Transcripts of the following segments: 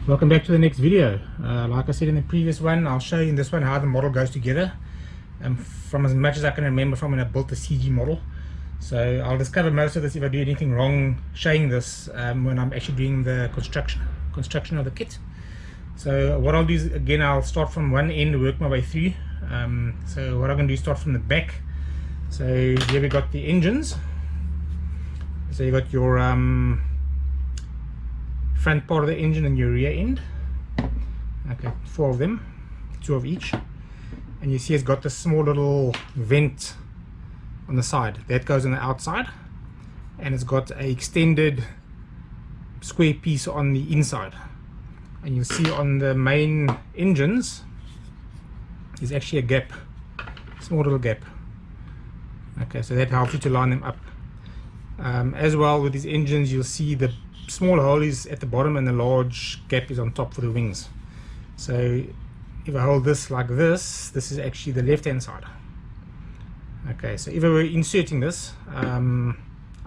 Welcome back to the next video. Like I said in the previous one, I'll show you in this one how the model goes together, from as much as I can remember from when I built the CG model. So I'll discover most of this if I do anything wrong showing this when I'm actually doing the construction of the kit. So what I'll do is, again, I'll start from one end, work my way through. So what I'm going to do is start from the back. So here we got the engines. So you got your front part of the engine and your rear end. Okay, 4 of them, 2 of each. And you see it's got this small little vent on the side that goes on the outside, and it's got a extended square piece on the inside. And you'll see on the main engines there's actually a gap, small little gap. Okay, so that helps you to line them up. As well, with these engines you'll see the small hole is at the bottom and the large gap is on top for the wings. So if I hold this like this, this is actually the left hand side. Okay, so if I were inserting this, I'm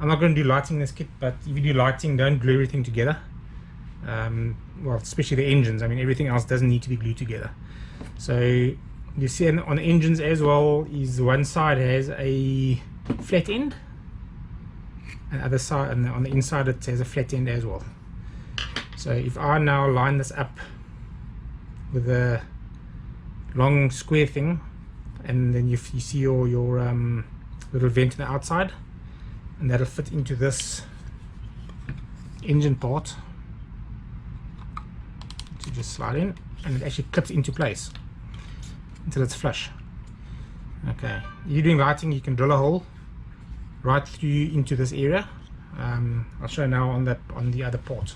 not going to do lighting in this kit, but if you do lighting, don't glue everything together. Well, especially the engines. I mean, everything else doesn't need to be glued together. So you see on the engines as well is one side has a flat end, and the other side, and on the inside it has a flat end as well. So if I now line this up with a long square thing, and then you see your little vent on the outside, and that'll fit into this engine part, to just slide in, and it actually clips into place until it's flush. Okay, if you're doing lighting, you can drill a hole right through into this area. I'll show now on the other part,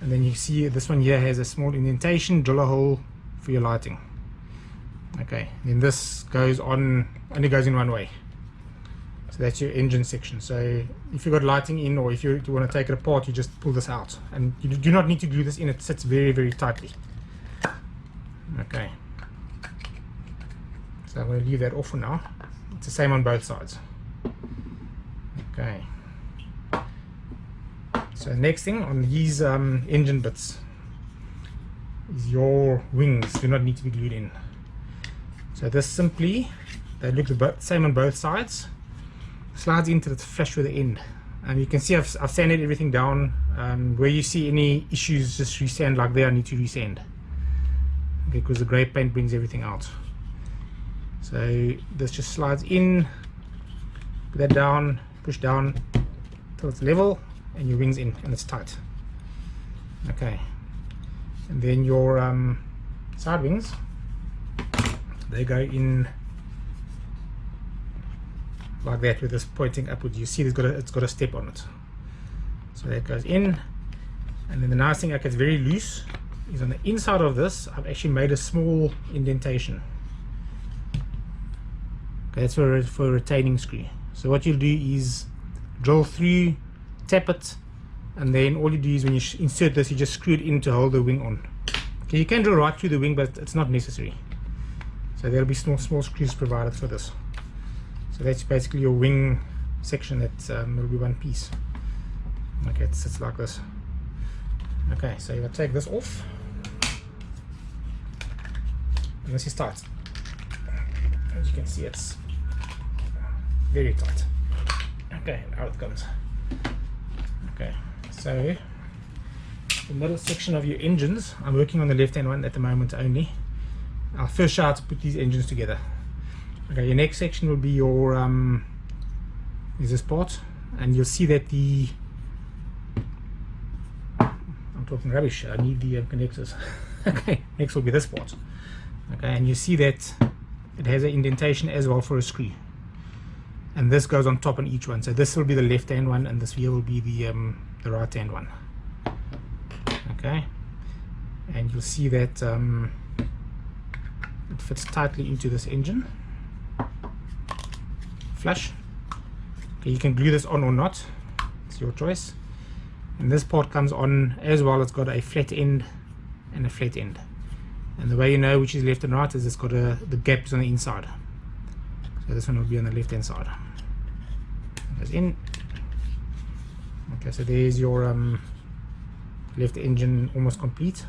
and then you see this one here has a small indentation. Drill a hole for your lighting. Okay, then this goes on, only goes in one way. So that's your engine section. So if you've got lighting in, or if you want to take it apart, you just pull this out, and you do not need to glue this in. It sits very, very tightly. Okay, so I'm going to leave that off for now. It's the same on both sides. Okay, so next thing on these engine bits is your wings. Do not need to be glued in. So this simply, they look the same on both sides, slides into the flush with the end. And you can see I've sanded everything down. Where you see any issues, just resand like there. I need to resand, okay, because the grey paint brings everything out. So this just slides in, put that down, push down till it's level, and your wings in, and it's tight. Okay, and then your side wings, they go in like that with this pointing upwards. You see it's got a step on it, so that goes in. And then the nice thing, like, it's very loose, is on the inside of this I've actually made a small indentation. Okay, that's for a retaining screw. So what you'll do is drill through, tap it, and then all you do is when you insert this, you just screw it in to hold the wing on. Okay, you can drill right through the wing, but it's not necessary. So there'll be small screws provided for this. So that's basically your wing section. That will be one piece. Okay, it sits like this. Okay, so you'll take this off, and this is tight. As you can see, it's very tight. Okay, out it comes. Okay, so the middle section of your engines, I'm working on the left hand one at the moment only. I'll first show how to put these engines together. Okay, your next section will be your is this part, and you'll see that I'm talking rubbish, I need the connectors. Okay, next will be this part. Okay, and you see that it has an indentation as well for a screw, and this goes on top on each one. So this will be the left hand one, and this here will be the right hand one. Okay, and you'll see that it fits tightly into this engine, flush. Okay, you can glue this on or not, it's your choice. And this part comes on as well. It's got a flat end and a flat end, and the way you know which is left and right is it's got the gaps on the inside. So this one will be on the left hand side. It goes in. Okay, so there's your left engine almost complete.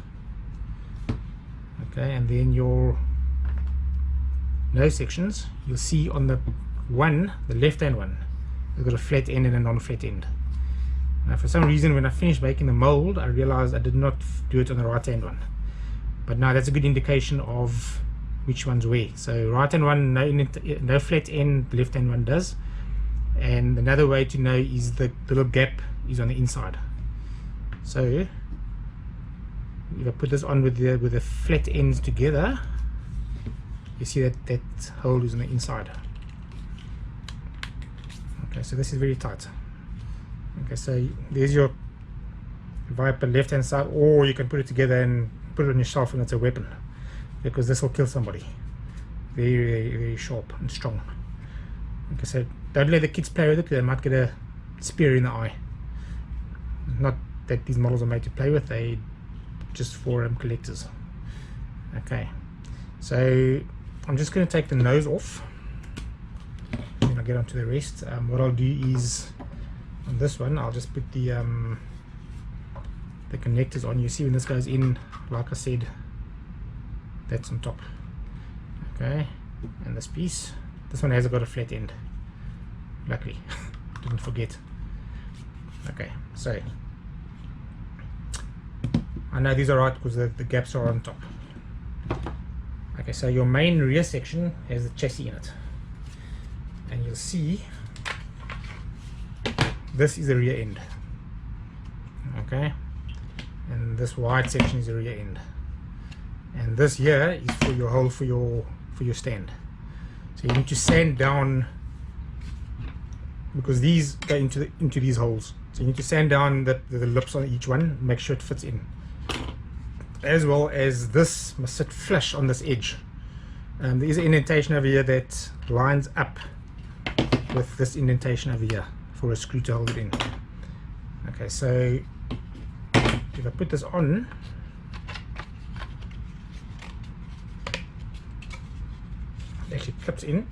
Okay, and then your nose sections, you'll see on the left hand one, you've got a flat end and a non-flat end. Now for some reason when I finished making the mold, I realized I did not do it on the right hand one, but now that's a good indication of which one's where. So right hand one, no flat end, left hand one does. And another way to know is the little gap is on the inside. So if I put this on with the flat ends together, you see that hole is on the inside. Okay, so this is very tight. Okay, so there's your Viper left hand side, or you can put it together and put it on your shelf and it's a weapon, because this will kill somebody. Very, very sharp and strong. Okay, so don't let the kids play with it, they might get a spear in the eye. Not that these models are made to play with, they just for collectors. Okay, so I'm just going to take the nose off, then I'll get onto the rest. What I'll do is on this one I'll just put the connectors on. You see when this goes in, like I said, that's on top. Okay, and this piece, this one has got a flat end, luckily. Didn't forget. Okay, so I know these are right because the gaps are on top. Okay, so your main rear section has the chassis in it, and you'll see this is the rear end. Okay, and this wide section is the rear end, and this here is for your hole for your stand. So you need to sand down, because these go into these holes, so you need to sand down the lips on each one, make sure it fits in, as well as this must sit flush on this edge. There is an indentation over here that lines up with this indentation over here for a screw to hold it in. Okay, so if I put this on, it actually clips in,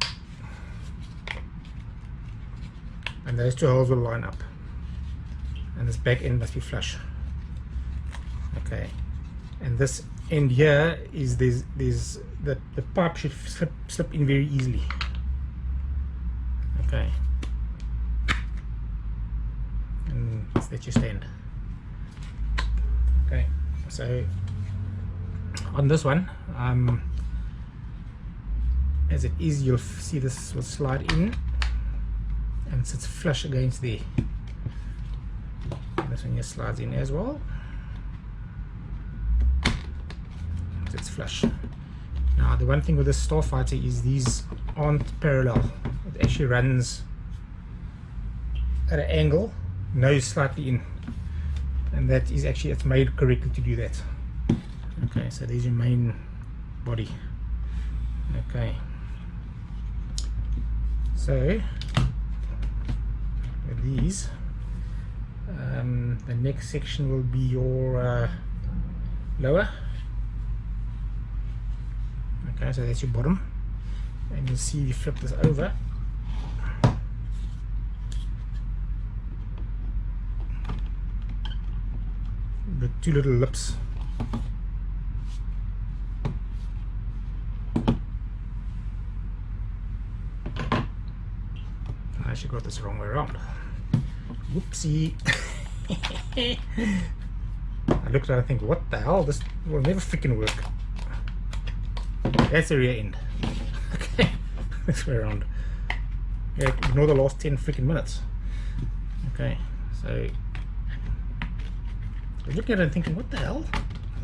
and those two holes will line up, and this back end must be flush. Okay, and this end here is the pipe should slip in very easily. Okay, and that's your stand. Okay, so on this one, as it is, you'll see this will slide in and sits flush against there. And this one here slides in as well. It's flush. Now the one thing with this Starfighter is these aren't parallel. It actually runs at an angle, nose slightly in, and that is actually, it's made correctly to do that. Okay, so there's your main body. Okay, so with these, the next section will be your lower. Okay, so that's your bottom, and you'll see if you flip this over, the two little lips. I actually got this wrong way around. Whoopsie. I looked at it and think, what the hell, this will never freaking work. That's the rear end. Okay, this way around. Yeah, ignore the last 10 freaking minutes. Okay, so I'm looking at it and thinking, what the hell?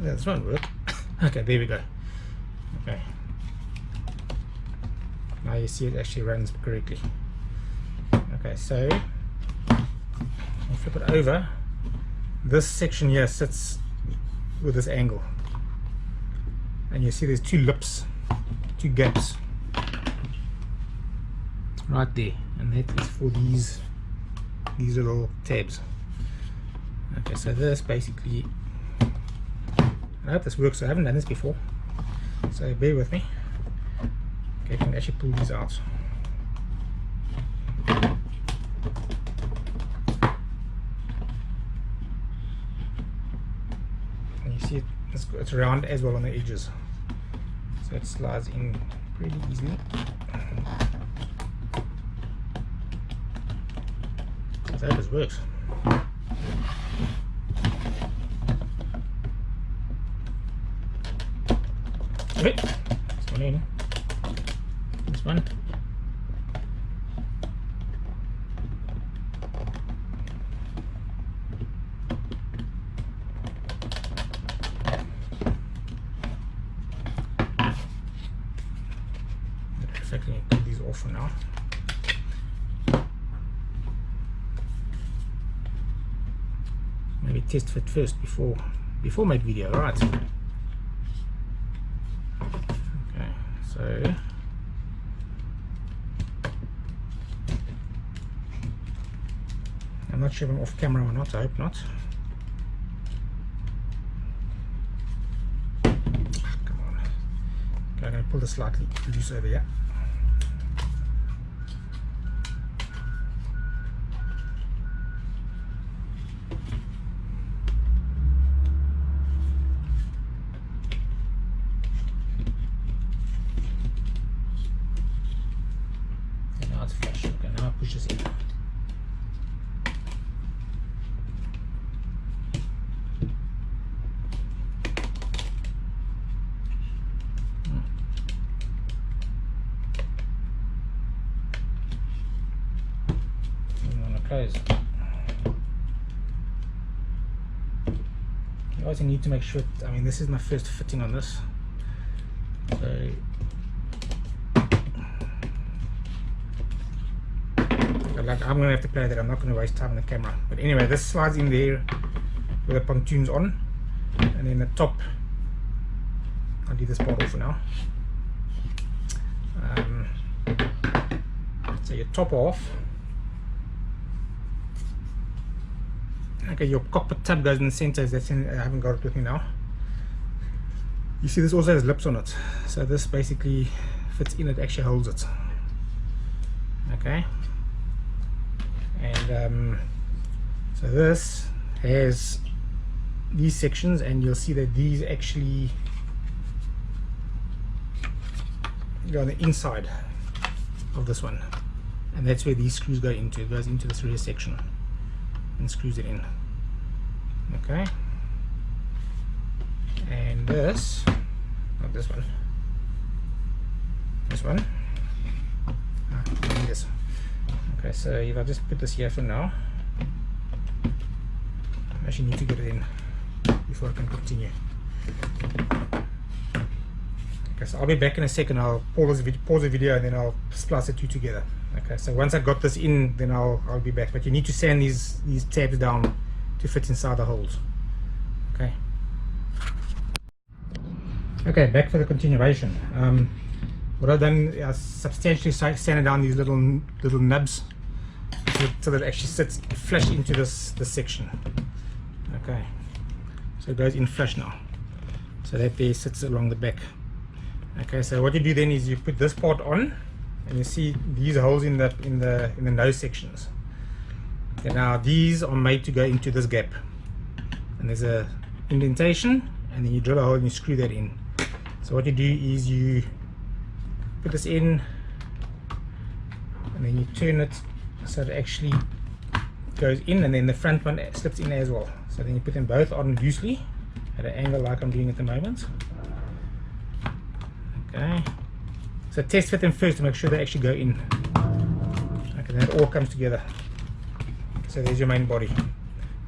Yeah, this won't work. Okay, there we go. Okay, now you see it actually runs correctly. Okay, so I'll flip it over. This section here sits with this angle, and you see there's two lips, two gaps right there, and that is for these little tabs. Okay, so this basically, I hope this works. I haven't done this before, so bear with me. Okay, I can actually pull these out. and you see it's round as well on the edges, so it slides in pretty easily. So that just works. Okay, this one in, this one. Exactly, take these off for now. Maybe test fit first before make video, right? Okay, so I'm not sure if I'm off camera or not, I hope not. Come on. Okay, I'm going to pull this slightly loose over here. And now it's flush. Okay, now I push this in. Close. You also need to make sure, I mean, this is my first fitting on this, so like I'm gonna have to play that. I'm not gonna waste time on the camera, but anyway, this slides in there with the pontoons on, and then the top, I'll do this part off for now. So your top off. Okay, your cockpit tab goes in the center. That's in, I haven't got it with me now. You see this also has lips on it, so this basically fits in, it actually holds it. Okay, and so this has these sections, and you'll see that these actually go on the inside of this one, and that's where these screws go into. It goes into this rear section and screws it in. Okay, and this, not this one, this one, this. Okay, so if I just put this here for now, I actually need to get it in before I can continue. Okay, so I'll be back in a second. I'll pause the video and then I'll splice the two together. Okay, so once I've got this in, then I'll be back, but you need to sand these tabs down to fit inside the holes. Okay. Okay, back for the continuation. What I've done is substantially sanded down these little nubs so that it actually sits flush into this section. Okay, so it goes in flush now, so that there sits along the back. Okay, so what you do then is you put this part on, and you see these holes in the nose sections. And now these are made to go into this gap, and there's a indentation, and then you drill a hole and you screw that in. So what you do is you put this in, and then you turn it so it actually goes in, and then the front one slips in as well. So then you put them both on loosely at an angle like I'm doing at the moment. Okay, so test fit them first to make sure they actually go in. Okay, then it all comes together. So there's your main body.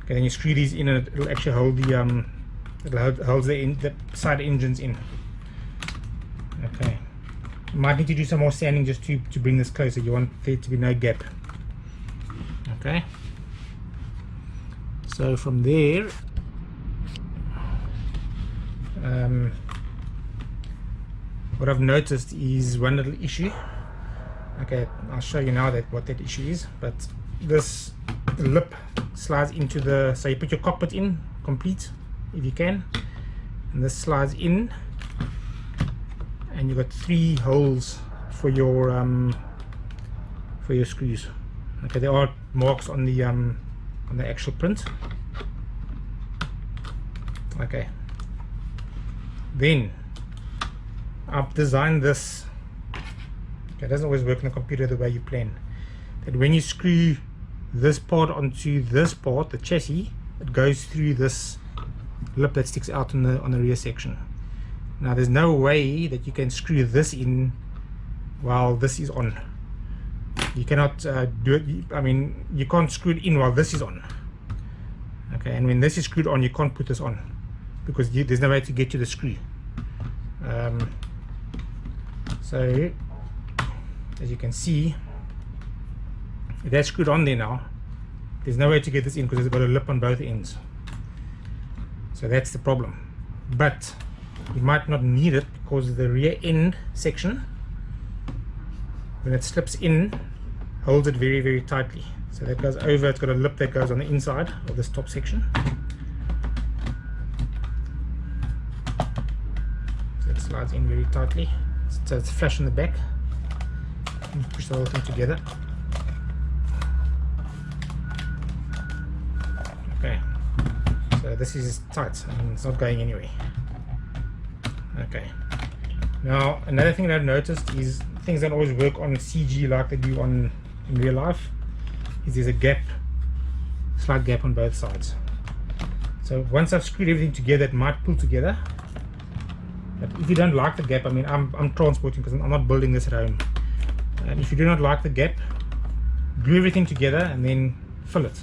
Okay, then you screw these in, and it'll actually hold the holds the side engines in. Okay, you might need to do some more sanding just to bring this closer. You want there to be no gap. Okay, so from there, what I've noticed is one little issue. Okay, I'll show you now what that issue is, but this lip slides into the, so you put your cockpit in complete if you can, and this slides in, and you've got 3 holes for your screws. Okay, there are marks on the actual print. Okay, Then I've designed this. Okay, it doesn't always work on the computer the way you plan. That when you screw this part onto this part, the chassis, it goes through this lip that sticks out on the rear section. Now there's no way that you can screw this in while this is on. You cannot do it. I mean, you can't screw it in while this is on. Okay, and when this is screwed on, you can't put this on because there's no way to get to the screw. So as you can see, if that's screwed on there now, there's no way to get this in because it's got a lip on both ends. So that's the problem. But you might not need it because the rear end section, when it slips in, holds it very, very tightly. So that goes over, it's got a lip that goes on the inside of this top section. So it slides in very tightly. So it's flush in the back. And push the whole thing together. Okay. So this is tight and it's not going anywhere. Okay. Now another thing that I've noticed is things don't always work on CG like they do in real life. Is there's a gap, slight gap on both sides. So once I've screwed everything together, it might pull together. But if you don't like the gap, I mean, I'm transporting because I'm not building this at home. And if you do not like the gap, glue everything together and then fill it.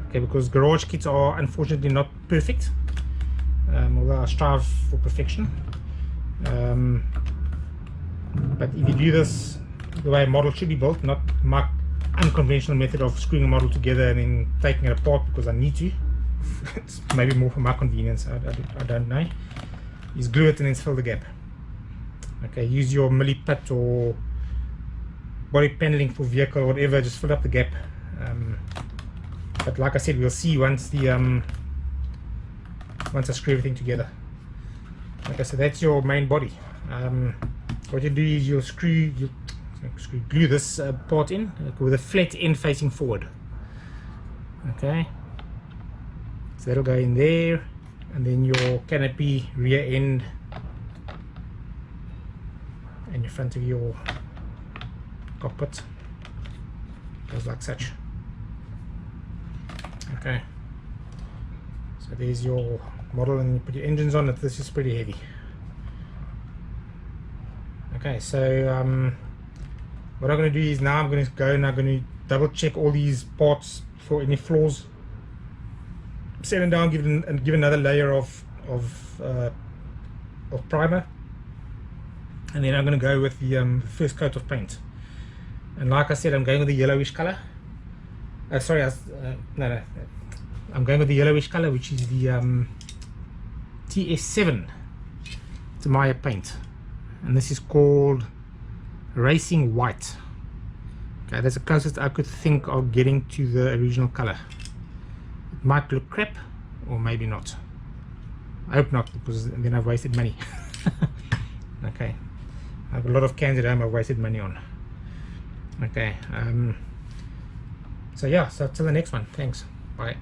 Okay, because garage kits are unfortunately not perfect. Although I strive for perfection. But if you do this the way a model should be built, not my unconventional method of screwing a model together and then taking it apart because I need to, it's maybe more for my convenience, I don't know, is glue it and then fill the gap. Okay, use your milliput or body paneling for vehicle or whatever, just fill up the gap. But like I said, we'll see once the once I screw everything together. Okay, so that's your main body. What you do is you'll glue this part in with a flat end facing forward. Okay, so that'll go in there, and then your canopy rear end and your front of your cockpit goes like such. Okay, so there's your model, and you put your engines on it. This is pretty heavy. Okay, so what I'm going to do is now I'm going to go and I'm going to double check all these parts for any flaws, set them down, give another layer of primer, and then I'm going to go with the first coat of paint. And like I said, I'm going with the yellowish color. Sorry, I'm going with the yellowish color, which is the TS7 Tamiya paint, and this is called Racing White. Okay, that's the closest I could think of getting to the original color. It might look crap, or maybe not. I hope not, because then I've wasted money. Okay, I have a lot of cans at home I've wasted money on. Okay, so yeah, so till the next one. Thanks, bye.